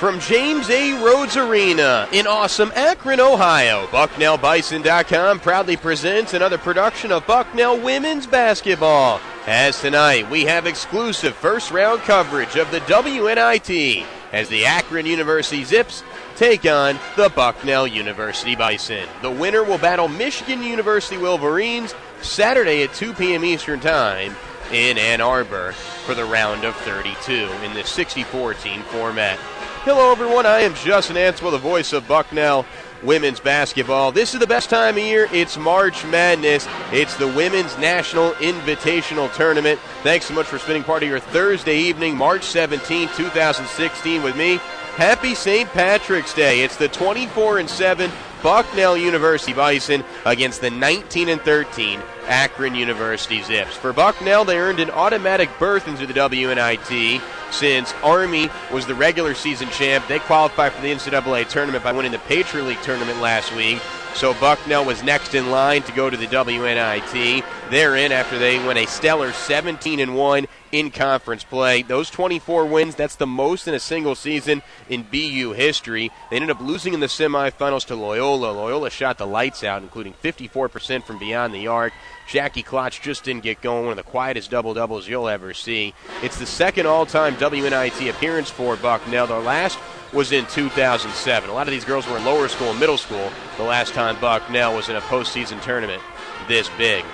From James A. Rhodes Arena in awesome Akron, Ohio, BucknellBison.com proudly presents another production of Bucknell Women's Basketball. As tonight, we have exclusive first-round coverage of the WNIT as the Akron University Zips take on the Bucknell University Bison. The winner will battle Michigan University Wolverines Saturday at 2 p.m. Eastern Time in Ann Arbor for the round of 32 in the 64-team format. Hello, everyone. I am Justin Antweil, the voice of Bucknell Women's Basketball. This is the best time of year. It's March Madness. It's the Women's National Invitational Tournament. Thanks so much for spending part of your Thursday evening, March 17, 2016, with me. Happy St. Patrick's Day. It's the 24-7 Bucknell University Bison against the 19-13 Akron University Zips. For Bucknell, they earned an automatic berth into the WNIT since Army was the regular season champ. They qualified for the NCAA tournament by winning the Patriot League tournament last week. So Bucknell was next in line to go to the WNIT. They're in after they went a stellar 17-1 in conference play. Those 24 wins, that's the most in a single season in BU history. They ended up losing in the semifinals to Loyola. Loyola shot the lights out, including 54% from beyond the arc. Jackie Klotz just didn't get going, one of the quietest double-doubles you'll ever see. It's the second all-time WNIT appearance for Bucknell. Their last was in 2007. A lot of these girls were in lower school and middle school the last time Bucknell was in a postseason tournament this big.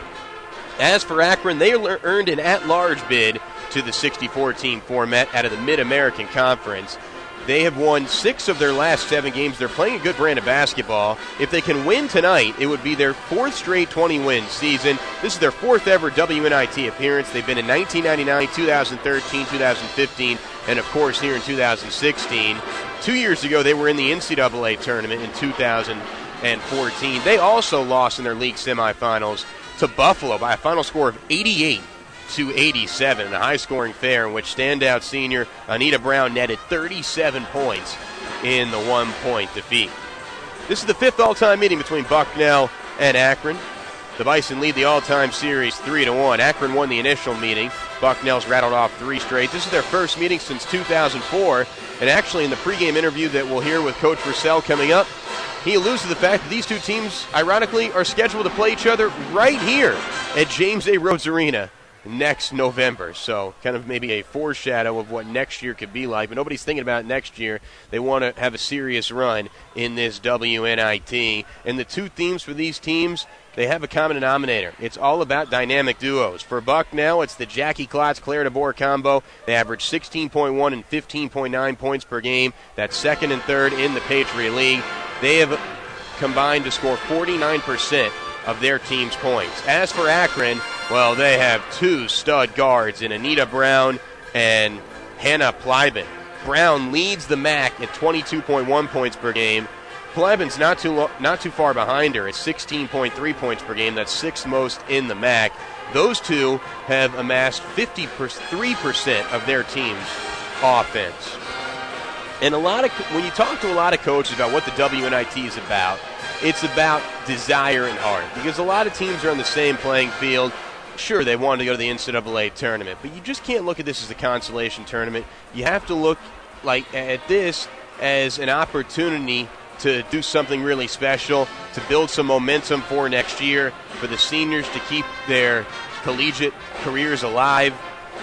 As for Akron, they earned an at-large bid to the 64-team format out of the Mid-American Conference. They have won 6 of their last 7 games. They're playing a good brand of basketball. If they can win tonight, it would be their 4th straight 20-win season. This is their 4th ever WNIT appearance. They've been in 1999, 2013, 2015, and, of course, here in 2016. 2 years ago, they were in the NCAA tournament in 2014. They also lost in their league semifinals to Buffalo by a final score of 88-87 in a high-scoring affair in which standout senior Anita Brown netted 37 points in the 1-point defeat. This is the 5th all-time meeting between Bucknell and Akron. The Bison lead the all-time series 3-1. Akron won the initial meeting. Bucknell's rattled off 3 straight. This is their first meeting since 2004, and actually in the pregame interview that we'll hear with Coach Russell coming up, he alludes to the fact that these two teams, ironically, are scheduled to play each other right here at James A. Rhodes Arena next November. So kind of maybe a foreshadow of what next year could be like. But nobody's thinking about next year. They want to have a serious run in this WNIT. And the two themes for these teams, they have a common denominator. It's all about dynamic duos. For Bucknell, it's the Jackie Klotz Claire DeBoer combo. They average 16.1 and 15.9 points per game. That's second and third in the Patriot League. They have combined to score 49% of their team's points. As for Akron, well, they have 2 stud guards in Anita Brown and Hannah Pleiben. Brown leads the MAC at 22.1 points per game. Pleiben's not too far behind her at 16.3 points per game. That's 6th most in the MAC. Those two have amassed 53% of their team's offense. And when you talk to a lot of coaches about what the WNIT is about, it's about desire and heart. Because a lot of teams are on the same playing field. Sure, they wanted to go to the NCAA tournament, but you just can't look at this as a consolation tournament. You have to look at this as an opportunity to do something really special, to build some momentum for next year, for the seniors to keep their collegiate careers alive.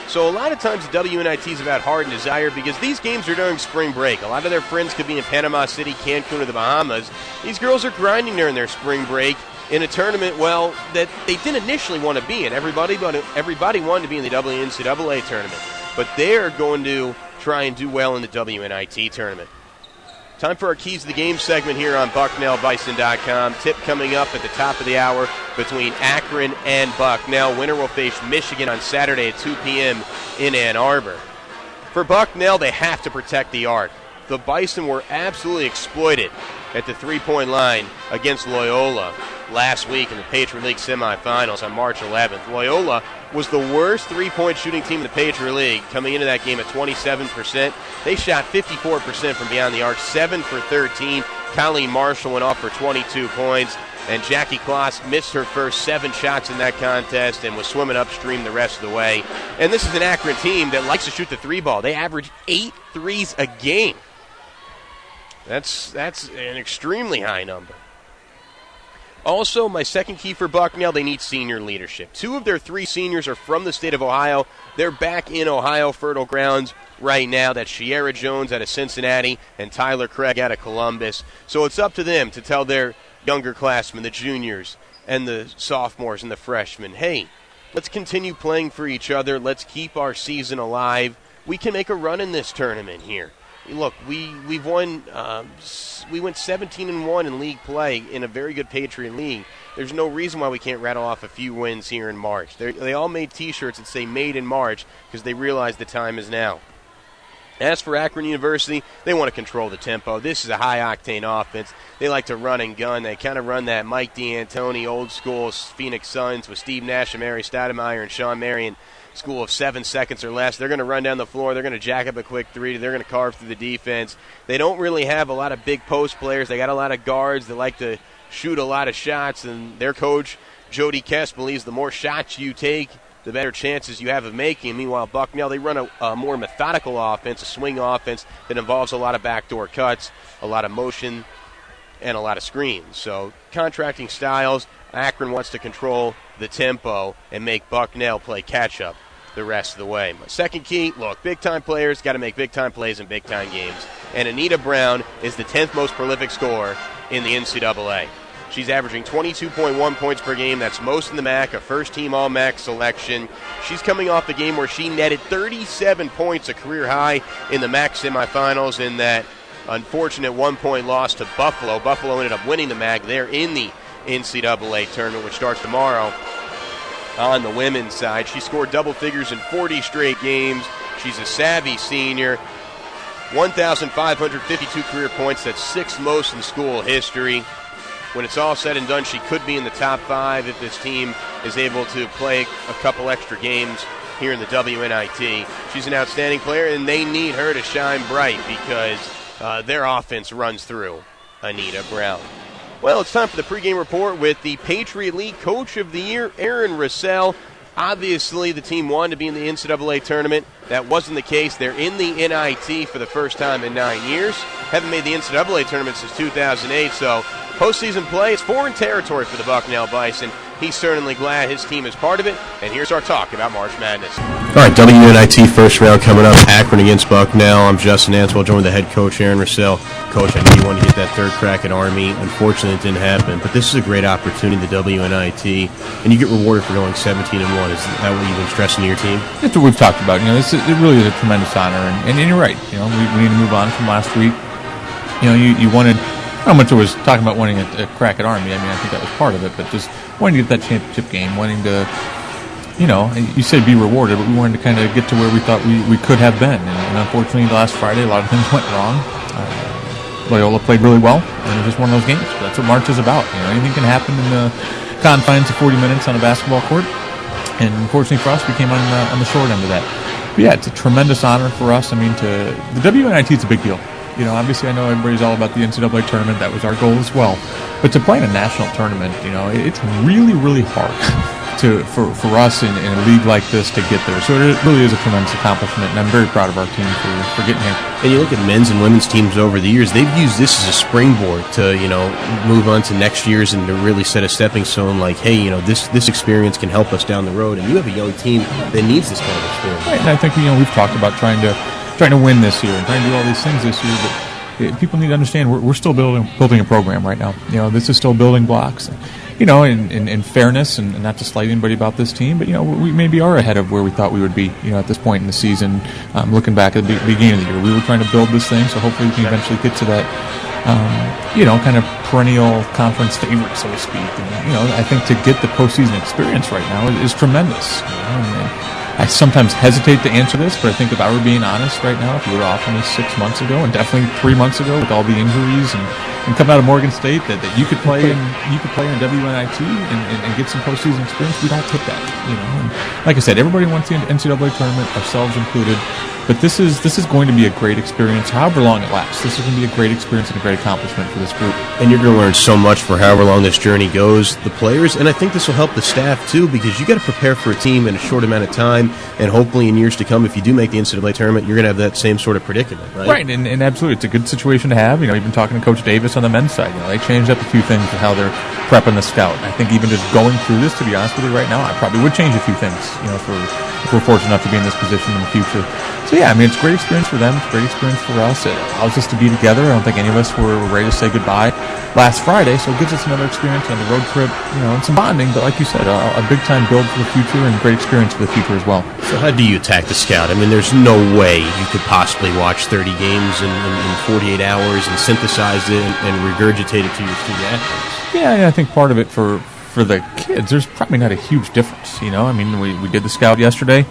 So a lot of times the WNIT is about heart and desire because these games are during spring break. A lot of their friends could be in Panama City, Cancun, or the Bahamas. These girls are grinding during their spring break in a tournament, well, that they didn't initially want to be in. Everybody wanted to be in the NCAA tournament. But they're going to try and do well in the WNIT tournament. Time for our Keys to the Game segment here on BucknellBison.com. Tip coming up at the top of the hour between Akron and Bucknell. Winner will face Michigan on Saturday at 2 p.m. in Ann Arbor. For Bucknell, they have to protect the arc. The Bison were absolutely exploited at the three-point line against Loyola last week in the Patriot League semifinals on March 11th. Loyola was the worst three-point shooting team in the Patriot League, coming into that game at 27%. They shot 54% from beyond the arc, 7 for 13. Colleen Marshall went off for 22 points, and Jackie Kloss missed her first 7 shots in that contest and was swimming upstream the rest of the way. And this is an Akron team that likes to shoot the three ball. They average 8 threes a game. That's an extremely high number. Also, my second key for Bucknell, they need senior leadership. 2 of their 3 seniors are from the state of Ohio. They're back in Ohio fertile grounds right now. That's Shiera Jones out of Cincinnati and Tyler Craig out of Columbus. So it's up to them to tell their younger classmen, the juniors and the sophomores and the freshmen, hey, let's continue playing for each other. Let's keep our season alive. We can make a run in this tournament here. Look, we went 17-1 in league play in a very good Patriot League. There's no reason why we can't rattle off a few wins here in March. They all made T-shirts that say "Made in March" because they realize the time is now. As for Akron University, they want to control the tempo. This is a high-octane offense. They like to run and gun. They kind of run that Mike D'Antoni old-school Phoenix Suns with Steve Nash and Mary Stoudemire and Sean Marion school of 7 seconds or less. They're going to run down the floor. They're going to jack up a quick three. They're going to carve through the defense. They don't really have a lot of big post players. They got a lot of guards that like to shoot a lot of shots, and their coach, Jody Kess, believes the more shots you take, the better chances you have of making. Meanwhile, Bucknell, they run a more methodical offense, a swing offense that involves a lot of backdoor cuts, a lot of motion, and a lot of screens. So contracting styles, Akron wants to control the tempo and make Bucknell play catch-up the rest of the way. My second key, look, big-time players got to make big-time plays in big-time games. And Anita Brown is the 10th most prolific scorer in the NCAA. She's averaging 22.1 points per game. That's most in the MAC, a first-team All-MAC selection. She's coming off the game where she netted 37 points, a career high in the MAC semifinals in that unfortunate one-point loss to Buffalo. Buffalo ended up winning the MAC. They're in the NCAA tournament, which starts tomorrow. On the women's side, she scored double figures in 40 straight games. She's a savvy senior. 1,552 career points. That's 6th most in school history. When it's all said and done, she could be in the top 5 if this team is able to play a couple extra games here in the WNIT. She's an outstanding player, and they need her to shine bright because their offense runs through Anita Brown. Well, it's time for the pregame report with the Patriot League Coach of the Year, Aaron Russell. Obviously, the team wanted to be in the NCAA tournament. That wasn't the case. They're in the NIT for the first time in 9 years. Haven't made the NCAA tournament since 2008, so postseason play is foreign territory for the Bucknell Bison. He's certainly glad his team is part of it, and here's our talk about March Madness. All right, WNIT first round coming up, Akron against Bucknell. I'm Justin Antweil, joined with the head coach, Aaron Russell. Coach, I knew you wanted to get that third crack at Army. Unfortunately, it didn't happen, but this is a great opportunity, the WNIT, and you get rewarded for going 17-1. Is that what you've been stressing to your team? That's what we've talked about. It really is a tremendous honor, and you're right. We need to move on from last week. You wanted. How much it was talking about wanting a crack at Army. I mean, I think that was part of it, but just wanting to get that championship game, wanting to, you said be rewarded, but we wanted to kind of get to where we thought we could have been. And unfortunately, last Friday, a lot of things went wrong. Loyola played really well, and it was just one of those games. That's what March is about. Anything can happen in the confines of 40 minutes on a basketball court. And unfortunately for us, we came on the short end of that. But yeah, it's a tremendous honor for us. I mean, the WNIT is a big deal. Obviously I know everybody's all about the NCAA tournament. That was our goal as well. But to play in a national tournament, it's really, really hard for us in a league like this to get there. So it really is a tremendous accomplishment, and I'm very proud of our team for getting here. And you look at men's and women's teams over the years, they've used this as a springboard to, move on to next year's and to really set a stepping stone like, hey, this experience can help us down the road. And you have a young team that needs this kind of experience. Right, and I think, we've talked about trying to win this year and trying to do all these things this year, but people need to understand we're still building a program right now. This is still building blocks. In fairness, and not to slight anybody about this team, but we maybe are ahead of where we thought we would be. At this point in the season, looking back at the beginning of the year, we were trying to build this thing, so hopefully we can eventually get to that, kind of perennial conference favorite, so to speak. And, I think to get the postseason experience right now is tremendous. I sometimes hesitate to answer this, but I think if I were being honest right now, if you were offering me 6 months ago, and definitely 3 months ago with all the injuries and come out of Morgan State, that you could play in WNIT and get some postseason experience, we'd all take that. And like I said, everybody wants the NCAA tournament, ourselves included. But this is going to be a great experience, however long it lasts. This is going to be a great experience and a great accomplishment for this group. And you're going to learn so much for however long this journey goes. The players, and I think this will help the staff too, because you got to prepare for a team in a short amount of time, and hopefully in years to come, if you do make the NCAA tournament, you're going to have that same sort of predicament, right? Right, and absolutely, it's a good situation to have. You've been talking to Coach Davis on the men's side. They changed up a few things with how they're prepping the scout. And I think even just going through this, to be honest with you, right now, I probably would change a few things. If we're fortunate enough to be in this position in the future. So yeah, it's a great experience for them. It's a great experience for us. It allows us to be together. I don't think any of us were ready to say goodbye last Friday, so it gives us another experience on the road trip, and some bonding. But like you said, a big time build for the future and great experience for the future as well. So how do you attack the scout? There's no way you could possibly watch 30 games in 48 hours and synthesize it and regurgitate it to your student athletes. Yeah, I think part of it for the kids, there's probably not a huge difference. We did the scout yesterday.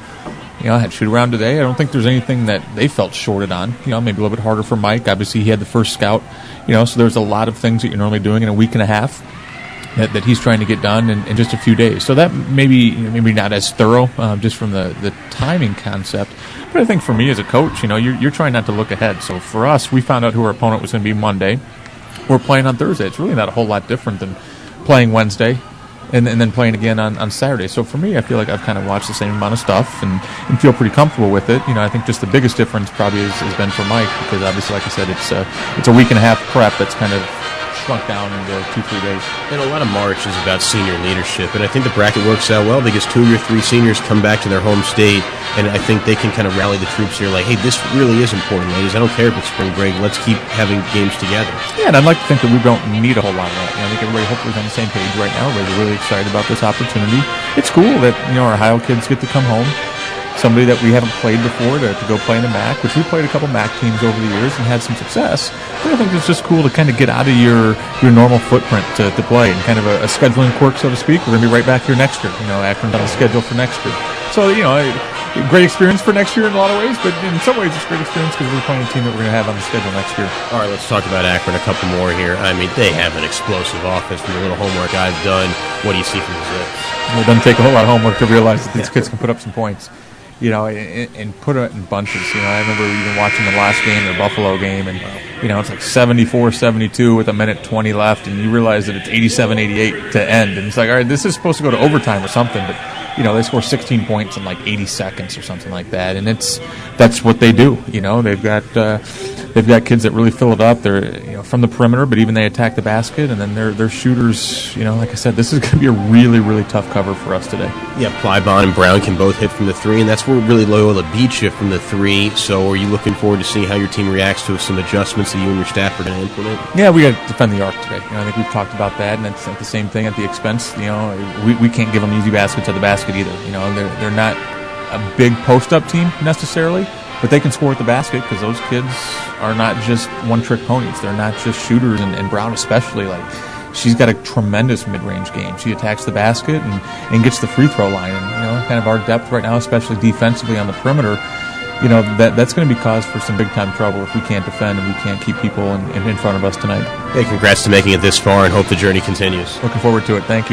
I had shoot around today. I don't think there's anything that they felt shorted on. Maybe a little bit harder for Mike. Obviously, he had the first scout. So there's a lot of things that you're normally doing in a week and a half that he's trying to get done in just a few days. So that maybe not as thorough, just from the timing concept. But I think for me as a coach, you're trying not to look ahead. So for us, we found out who our opponent was going to be Monday. We're playing on Thursday. It's really not a whole lot different than playing Wednesday and then playing again on Saturday. So for me, I feel like I've kind of watched the same amount of stuff and feel pretty comfortable with it. I think just the biggest difference probably has been for Mike, because obviously, like I said, it's a week and a half prep that's kind of shrunk down into 2-3 days. And a lot of March is about senior leadership, and I think the bracket works out well because 2 of your 3 seniors come back to their home state, and I think they can kind of rally the troops here like, hey, this really is important, ladies. I don't care if it's spring break. Let's keep having games together. Yeah, and I'd like to think that we don't need a whole lot of that. I think everybody hopefully is on the same page right now. Everybody's really excited about this opportunity. It's cool that our Ohio kids get to come home. Somebody that we haven't played before to go play in the MAC, which we played a couple MAC teams over the years and had some success. But I think it's just cool to kind of get out of your normal footprint to play, and kind of a scheduling quirk, so to speak. We're going to be right back here next year. Akron's on the schedule for next year. So, a great experience for next year in a lot of ways, but in some ways it's a great experience because we're playing a team that we're going to have on the schedule next year. All right, let's talk about Akron a couple more here. They have an explosive offense. From the little homework I've done, what do you see from the Zips? It doesn't take a whole lot of homework to realize that these kids can put up some points. And put it in bunches. I remember even watching the last game, the Buffalo game, and, it's like 74-72 with a minute 20 left, and you realize that it's 87-88 to end. And it's like, all right, this is supposed to go to overtime or something, but, they score 16 points in like 80 seconds or something like that, and that's what they do. They've got kids that really fill it up. They're, from the perimeter, but even they attack the basket, and then they're shooters. Like I said, this is going to be a really, really tough cover for us today. Yeah, Plybon and Brown can both hit from the 3, and that's where really Loyola beats you from the 3. So are you looking forward to seeing how your team reacts to some adjustments that you and your staff are going to implement? Yeah, we got to defend the arc today. I think we've talked about that, and it's the same thing at the expense. We can't give them easy baskets at the basket either. They're not a big post-up team necessarily, but they can score at the basket because those kids are not just one-trick ponies. They're not just shooters, and Brown especially. She's got a tremendous mid-range game. She attacks the basket and gets the free throw line. And kind of our depth right now, especially defensively on the perimeter, that's going to be cause for some big-time trouble if we can't defend and we can't keep people in front of us tonight. Hey, congrats to making it this far, and hope the journey continues. Looking forward to it. Thank you.